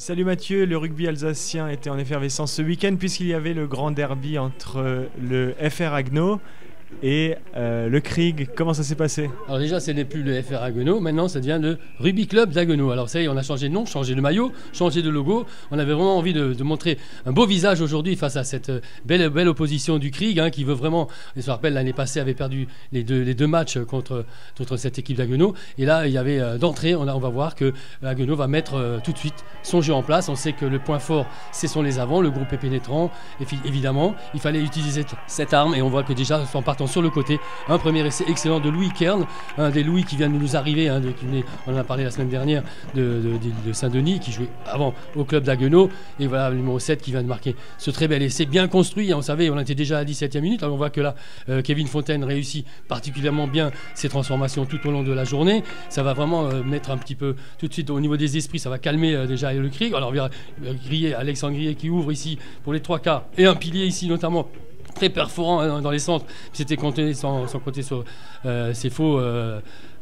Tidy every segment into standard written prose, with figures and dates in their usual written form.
Salut Mathieu, le rugby alsacien était en effervescence ce week-end puisqu'il y avait le grand derby entre le FR Haguenau et le Krieg. Comment ça s'est passé? Alors déjà, ce n'est plus le FR Haguenau, maintenant ça devient le Rugby Club d'Haguenau. Alors ça y est, on a changé de nom, changé de maillot, changé de logo. On avait vraiment envie de montrer un beau visage aujourd'hui face à cette belle opposition du Krieg, qui veut vraiment, je me rappelle l'année passée avait perdu les deux matchs contre cette équipe d'Haguenau. Et là, il y avait d'entrée, on va voir que Haguenau va mettre tout de suite son jeu en place. On sait que le point fort, ce sont les avants, le groupe est pénétrant. Et puis, évidemment, il fallait utiliser cette arme et on voit que déjà, en partant sur le côté, un premier essai excellent de Louis Kern, un des Louis qui vient de nous arriver, on en a parlé la semaine dernière de Saint-Denis, qui jouait avant au club d'Haguenau, et voilà le numéro 7 qui vient de marquer ce très bel essai, bien construit, on savait, on était déjà à la 17e minute, alors on voit que là, Kevin Fontaine réussit particulièrement bien ses transformations tout au long de la journée, ça va vraiment mettre un petit peu, tout de suite au niveau des esprits, ça va calmer déjà le Krieg. Alors on verra Alexandre Grillet qui ouvre ici pour les 3 quarts, et un pilier ici notamment, très perforant dans les centres, c'était compté sans compter sur ses faux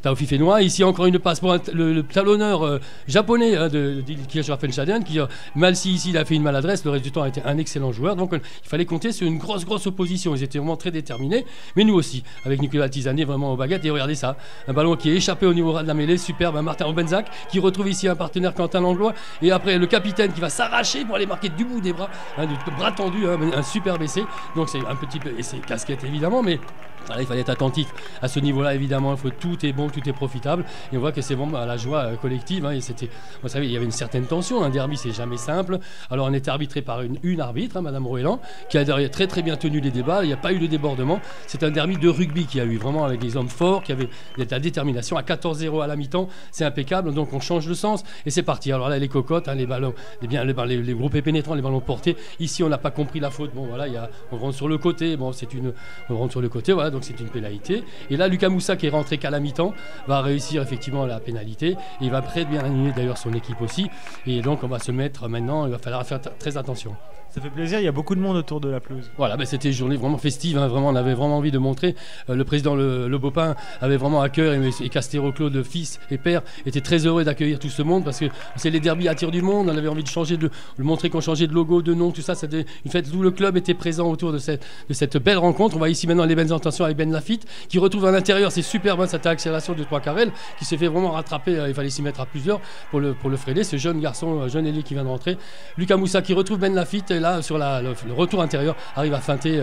Taofi Fénois. Ici encore une passe pour le talonneur japonais de Kirchhoff-Shaden qui mal si ici il a fait une maladresse, le reste du temps a été un excellent joueur, donc il fallait compter sur une grosse opposition, ils étaient vraiment très déterminés, mais nous aussi avec Nicolas Tisanet vraiment aux baguettes. Et regardez ça, un ballon qui est échappé au niveau de la mêlée, superbe, Martin Obenzac qui retrouve ici un partenaire Quentin Langlois, et après le capitaine qui va s'arracher pour aller marquer du bout des bras, du bras tendu, un superbe essai, donc c'est un petit peu essai casquette évidemment, mais voilà, il fallait être attentif à ce niveau-là évidemment, tout est bon, tout est profitable, et on voit que c'est vraiment à la joie collective, et c'était, vous savez, il y avait une certaine tension, un derby c'est jamais simple, alors on était arbitré par une arbitre, Madame Roeland, qui a très bien tenu les débats, il n'y a pas eu de débordement, c'est un derby de rugby qui a eu vraiment avec des hommes forts, qui avaient de la détermination, à 14-0 à la mi-temps, c'est impeccable, donc on change de sens, et c'est parti. Alors là les cocottes, les ballons, les groupes pénétrants, les ballons portés, ici on n'a pas compris la faute, bon voilà, on rentre sur le côté, on rentre sur le côté, voilà, donc c'est une pénalité, et là Lucas Moussa qui est rentré qu'à la mi-temps, va réussir effectivement la pénalité, et il va très bien aligner d'ailleurs son équipe aussi, et donc on va se mettre maintenant, il va falloir faire très attention. Ça fait plaisir, il y a beaucoup de monde autour de la pelouse. Voilà, c'était une journée vraiment festive, vraiment, on avait vraiment envie de montrer. Le président Le Bopin avait vraiment à cœur, et Castéro Claude, fils et père, était très heureux d'accueillir tout ce monde, parce que c'est les derbies attirent du monde, on avait envie de changer, de montrer qu'on changeait de logo, de nom, tout ça, c'était une fête où le club était présent autour de cette belle rencontre. On voit ici maintenant les belles intentions avec Ben Lafitte, qui retrouve à l'intérieur, c'est superbe, cette accélération de 3 carrels, qui s'est fait vraiment rattraper, il fallait s'y mettre à plusieurs pour le freiner, ce jeune garçon, jeune ailier qui vient de rentrer. Lucas Moussa qui retrouve Ben Lafitte, et là, sur le retour intérieur, arrive à feinter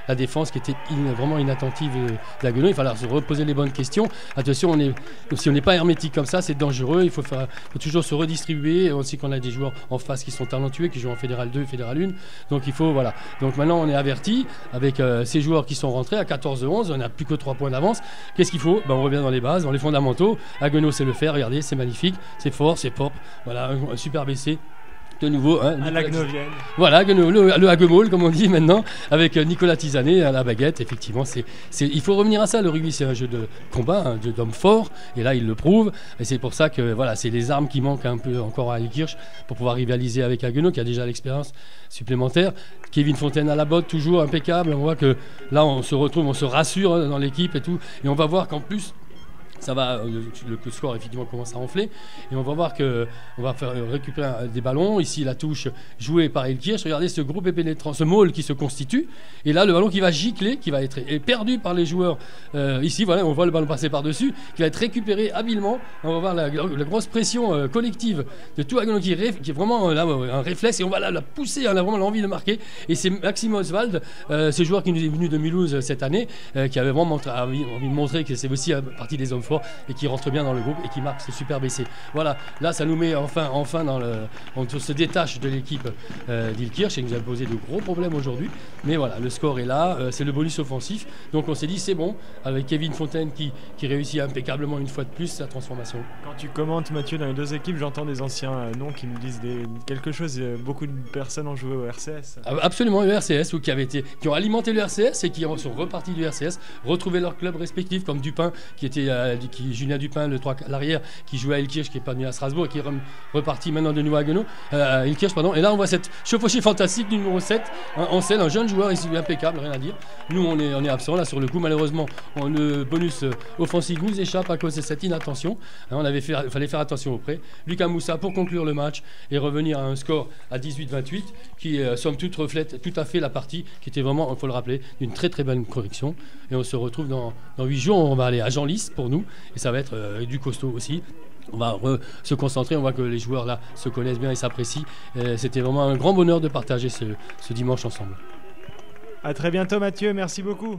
la défense qui était vraiment inattentive d'Haguenau. Il fallait se reposer les bonnes questions. Attention, si on n'est pas hermétique comme ça, c'est dangereux. Il faut toujours se redistribuer. On sait qu'on a des joueurs en face qui sont talentueux, qui jouent en Fédéral 2, Fédéral 1. Donc il faut, voilà. Donc maintenant, on est averti avec ces joueurs qui sont rentrés à 14-11. On n'a plus que 3 points d'avance. Qu'est-ce qu'il faut? On revient dans les bases, dans les fondamentaux. Haguenau sait le faire. Regardez, c'est magnifique, c'est fort, c'est propre. Voilà, un superbe essai. De nouveau, à l'Haguenovienne. Voilà, le Haguemol, comme on dit maintenant, avec Nicolas Tisanet à la baguette. Effectivement, il faut revenir à ça. Le rugby, c'est un jeu de combat, un jeu d'homme fort, et là, il le prouve. Et c'est pour ça que voilà, c'est les armes qui manquent un peu encore à Kirch pour pouvoir rivaliser avec Haguenau, qui a déjà l'expérience supplémentaire. Kevin Fontaine à la botte, toujours impeccable. On voit que là, on se retrouve, on se rassure dans l'équipe et tout. Et on va voir qu'en plus, ça va, le score effectivement commence à enfler, et on va voir qu'on va faire récupérer des ballons. Ici la touche jouée par Elkirch, regardez ce groupe pénétrant, ce môle qui se constitue, et là le ballon qui va gicler, qui va être perdu par les joueurs ici, voilà, on voit le ballon passer par dessus, qui va être récupéré habilement. On va voir la grosse pression collective de tout Haguenau qui est vraiment là, un réflexe, et on va la pousser, on a vraiment l'envie de marquer, et c'est Maxime Oswald, ce joueur qui nous est venu de Mulhouse cette année, qui avait vraiment envie de montrer que c'est aussi partie des hommes forts, et qui rentre bien dans le groupe et qui marque ce superbe essai. Voilà, là ça nous met enfin on se détache de l'équipe d'Ilkirch, et nous a posé de gros problèmes aujourd'hui, mais voilà, le score est là, c'est le bonus offensif, donc on s'est dit c'est bon, avec Kevin Fontaine qui réussit impeccablement une fois de plus sa transformation. Quand tu commentes, Mathieu, dans les deux équipes, j'entends des anciens noms qui me disent quelque chose. Beaucoup de personnes ont joué au RCS. Absolument, le RCS, ou qui ont alimenté le RCS et qui sont repartis du RCS, retrouvé leur club respectif, comme Dupin qui était Julien Dupin, l'arrière, qui jouait à Ilkirch, qui est pas venu à Strasbourg et qui est reparti maintenant de nouveau à Haguenau, à Ilkirch, pardon. Et là, on voit cette chevauchée fantastique du numéro 7, en scène, un jeune joueur ici, impeccable, rien à dire. Nous, on est absent là sur le coup, malheureusement, le bonus offensif nous échappe à cause de cette inattention. Il fallait faire attention auprès. Lucas Moussa pour conclure le match et revenir à un score à 18-28 qui, somme toute, reflète tout à fait la partie qui était vraiment, il faut le rappeler, d'une très très belle correction. Et on se retrouve dans 8 jours, on va aller à Genlis pour nous et ça va être du costaud aussi. On va se concentrer, on voit que les joueurs là se connaissent bien et s'apprécient. C'était vraiment un grand bonheur de partager ce dimanche ensemble. À très bientôt Mathieu, merci beaucoup.